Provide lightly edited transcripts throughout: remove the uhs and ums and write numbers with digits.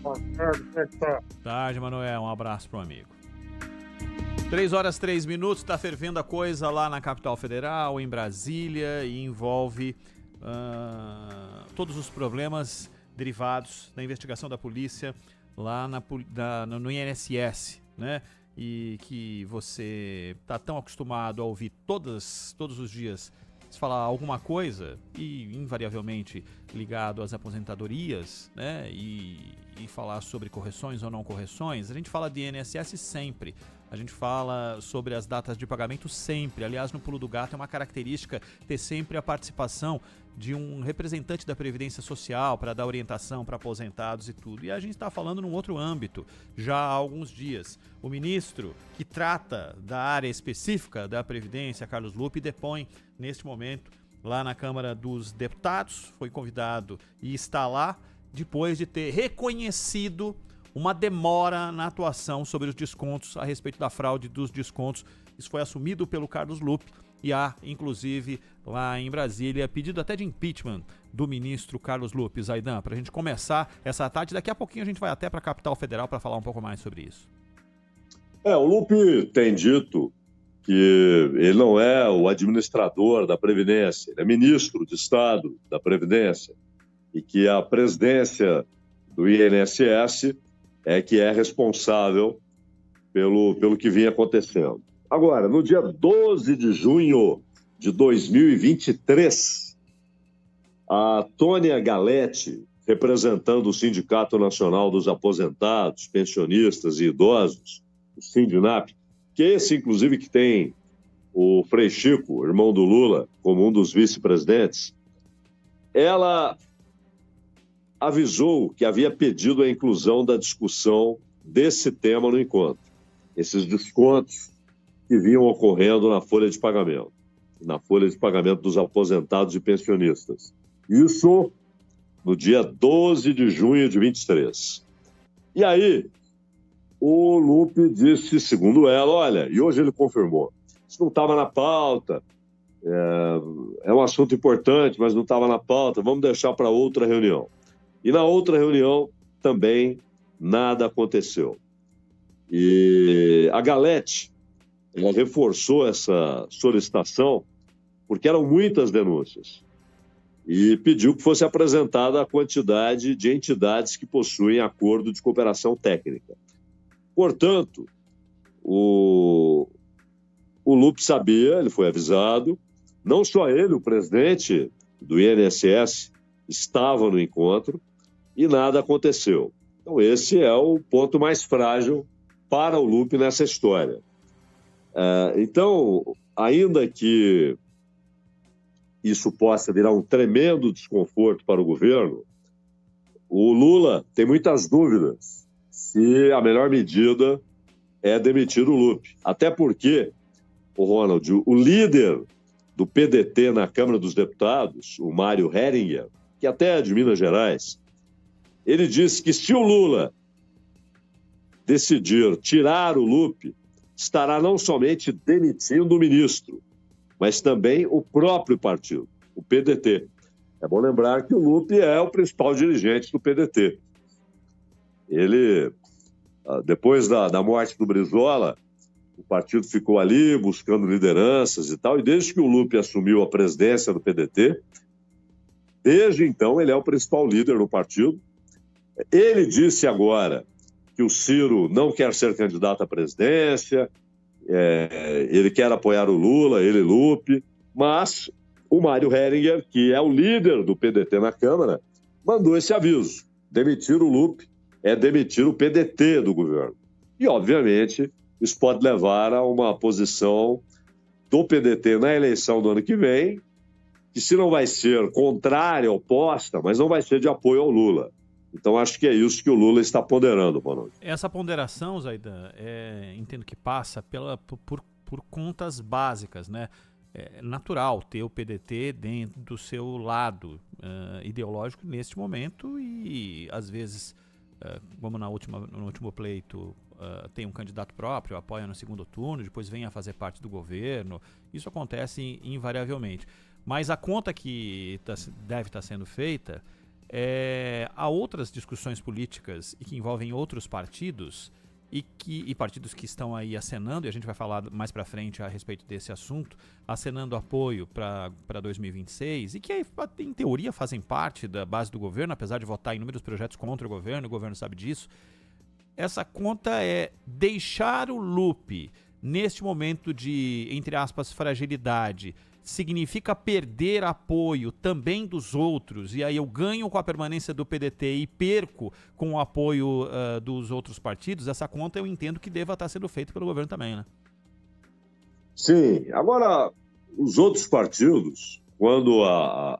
Boa tarde, como é que tá? Tarde, Manuel. Um abraço pro amigo. 3 horas 3 minutos, tá fervendo a coisa lá na capital federal, em Brasília, e envolve todos os problemas derivados da investigação da polícia lá no INSS, né? E que você tá tão acostumado a ouvir todos os dias se falar alguma coisa e invariavelmente ligado às aposentadorias, né? E falar sobre correções ou não correções. A gente fala de INSS sempre. A gente fala sobre as datas de pagamento sempre. Aliás, no Pulo do Gato é uma característica ter sempre a participação de um representante da Previdência Social para dar orientação para aposentados e tudo. E a gente está falando num outro âmbito já há alguns dias. O ministro que trata da área específica da Previdência, Carlos Lupe, depõe neste momento lá na Câmara dos Deputados. Foi convidado e está lá depois de ter reconhecido uma demora na atuação sobre os descontos, a respeito da fraude dos descontos. Isso foi assumido pelo Carlos Lupe e há, inclusive, lá em Brasília, pedido até de impeachment do ministro Carlos Lupe. Zaidan, para a gente começar essa tarde, daqui a pouquinho a gente vai até para a capital federal para falar um pouco mais sobre isso. O Lupe tem dito que ele não é o administrador da Previdência, ele é ministro de Estado da Previdência e que a presidência do INSS é que é responsável pelo que vinha acontecendo. Agora, no dia 12 de junho de 2023, a Tônia Galetti, representando o Sindicato Nacional dos Aposentados, Pensionistas e Idosos, o Sindinap, que é esse, inclusive, que tem o Frei Chico, irmão do Lula, como um dos vice-presidentes, ela avisou que havia pedido a inclusão da discussão desse tema no encontro. Esses descontos que vinham ocorrendo na folha de pagamento dos aposentados e pensionistas. Isso no dia 12 de junho de 23. E aí, o Lupe disse, segundo ela, olha, e hoje ele confirmou, isso não estava na pauta, é um assunto importante, mas não estava na pauta, vamos deixar para outra reunião. E na outra reunião também nada aconteceu. E a Galetti, ela reforçou essa solicitação porque eram muitas denúncias e pediu que fosse apresentada a quantidade de entidades que possuem acordo de cooperação técnica. Portanto, o Lupe sabia, ele foi avisado, não só ele, o presidente do INSS, estava no encontro e nada aconteceu. Então, esse é o ponto mais frágil para o Lupe nessa história. Então, ainda que isso possa virar um tremendo desconforto para o governo, o Lula tem muitas dúvidas se a melhor medida é demitir o Lupe. Até porque, Ronald, o líder do PDT na Câmara dos Deputados, o Mário Heringer, que até é de Minas Gerais, ele disse que se o Lula decidir tirar o Lupe, estará não somente demitindo o ministro, mas também o próprio partido, o PDT. É bom lembrar que o Lupe é o principal dirigente do PDT. Ele, depois da morte do Brizola, o partido ficou ali buscando lideranças e tal, e desde que o Lupe assumiu a presidência do PDT, desde então ele é o principal líder do partido. Ele disse agora que o Ciro não quer ser candidato à presidência, ele quer apoiar o Lula, ele Lupe, mas o Mário Heringer, que é o líder do PDT na Câmara, mandou esse aviso. Demitir o Lupe é demitir o PDT do governo. E, obviamente, isso pode levar a uma posição do PDT na eleição do ano que vem, que se não vai ser contrária, oposta, mas não vai ser de apoio ao Lula. Então, acho que é isso que o Lula está ponderando, Ronald. Essa ponderação, Zaidan, entendo que passa por contas básicas, né? É natural ter o PDT dentro do seu lado ideológico neste momento e, às vezes, como no último pleito, tem um candidato próprio, apoia no segundo turno, depois vem a fazer parte do governo. Isso acontece invariavelmente. Mas a conta que deve estar sendo feita há outras discussões políticas e que envolvem outros partidos e partidos que estão aí acenando, e a gente vai falar mais para frente a respeito desse assunto, acenando apoio para 2026 e que em teoria fazem parte da base do governo, apesar de votar em inúmeros projetos contra o governo sabe disso. Essa conta é deixar o Lupe neste momento de, entre aspas, fragilidade, significa perder apoio também dos outros, e aí eu ganho com a permanência do PDT e perco com o apoio dos outros partidos. Essa conta eu entendo que deva estar sendo feita pelo governo também, né? Sim. Agora, os outros partidos, quando a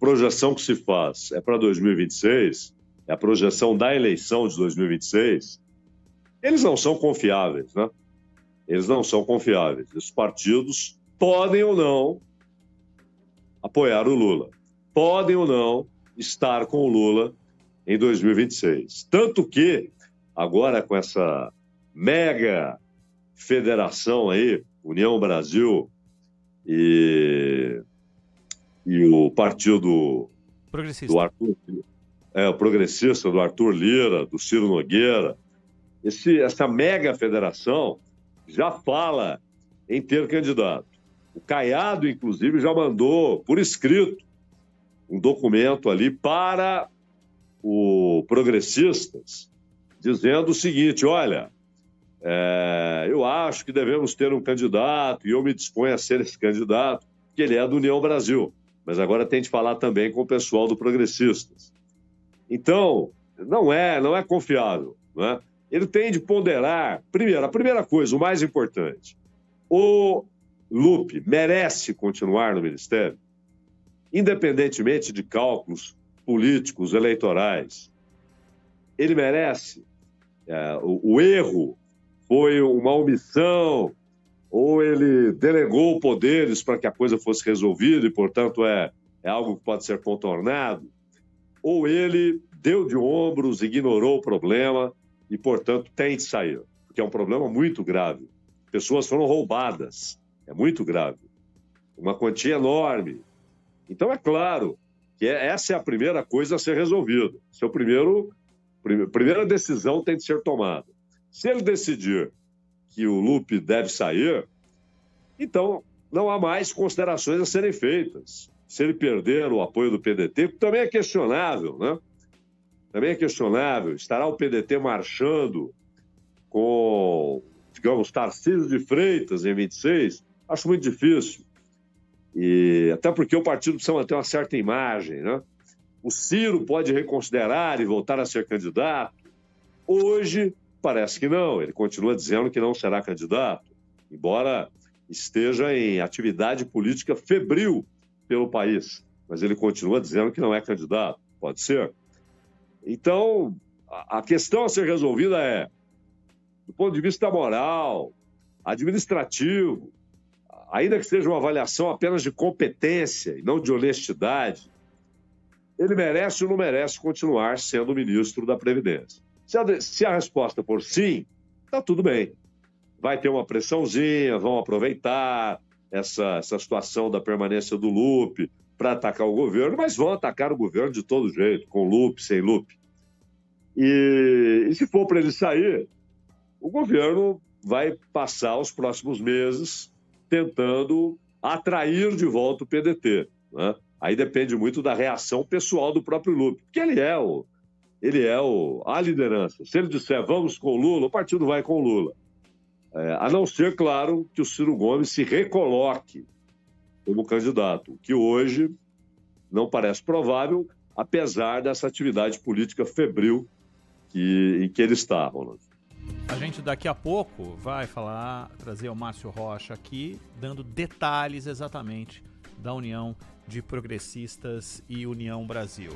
projeção que se faz é para 2026, é a projeção da eleição de 2026, eles não são confiáveis, né? Eles não são confiáveis. Os partidos podem ou não apoiar o Lula, podem ou não estar com o Lula em 2026. Tanto que, agora com essa mega federação aí, União Brasil e o partido progressista do Arthur, o progressista do Arthur Lira, do Ciro Nogueira, essa mega federação já fala em ter candidato. O Caiado, inclusive, já mandou por escrito um documento ali para o Progressistas, dizendo o seguinte: olha, eu acho que devemos ter um candidato e eu me disponho a ser esse candidato, porque ele é do União Brasil, mas agora tem de falar também com o pessoal do Progressistas. Então, não é confiável, não é? Ele tem de ponderar, primeiro, a primeira coisa, o mais importante, o Lupe merece continuar no Ministério, independentemente de cálculos políticos, eleitorais. Ele merece. O erro foi uma omissão, ou ele delegou poderes para que a coisa fosse resolvida e, portanto, é algo que pode ser contornado, ou ele deu de ombros, ignorou o problema e, portanto, tem de sair, porque é um problema muito grave. Pessoas foram roubadas. É muito grave. Uma quantia enorme. Então, é claro que essa é a primeira coisa a ser resolvida. Esse é primeira decisão tem de ser tomada. Se ele decidir que o Lupe deve sair, então não há mais considerações a serem feitas. Se ele perder o apoio do PDT, que também é questionável, né? Também é questionável. Estará o PDT marchando com, digamos, Tarcísio de Freitas em 26? Acho muito difícil. E até porque o partido precisa manter uma certa imagem, né? O Ciro pode reconsiderar e voltar a ser candidato. Hoje, parece que não. Ele continua dizendo que não será candidato, embora esteja em atividade política febril pelo país. Mas ele continua dizendo que não é candidato. Pode ser. Então, a questão a ser resolvida é, do ponto de vista moral, administrativo, ainda que seja uma avaliação apenas de competência e não de honestidade, ele merece ou não merece continuar sendo ministro da Previdência. Se a resposta for sim, está tudo bem. Vai ter uma pressãozinha, vão aproveitar essa situação da permanência do Lupe para atacar o governo, mas vão atacar o governo de todo jeito, com Lupe, sem Lupe. E se for para ele sair, o governo vai passar os próximos meses tentando atrair de volta o PDT, né? Aí depende muito da reação pessoal do próprio Lupe, porque ele é a liderança. Se ele disser vamos com o Lula, o partido vai com o Lula. A não ser, claro, que o Ciro Gomes se recoloque como candidato, que hoje não parece provável, apesar dessa atividade política febril em que ele está, Ronald. A gente daqui a pouco vai trazer o Márcio Rocha aqui, dando detalhes exatamente da união de Progressistas e União Brasil.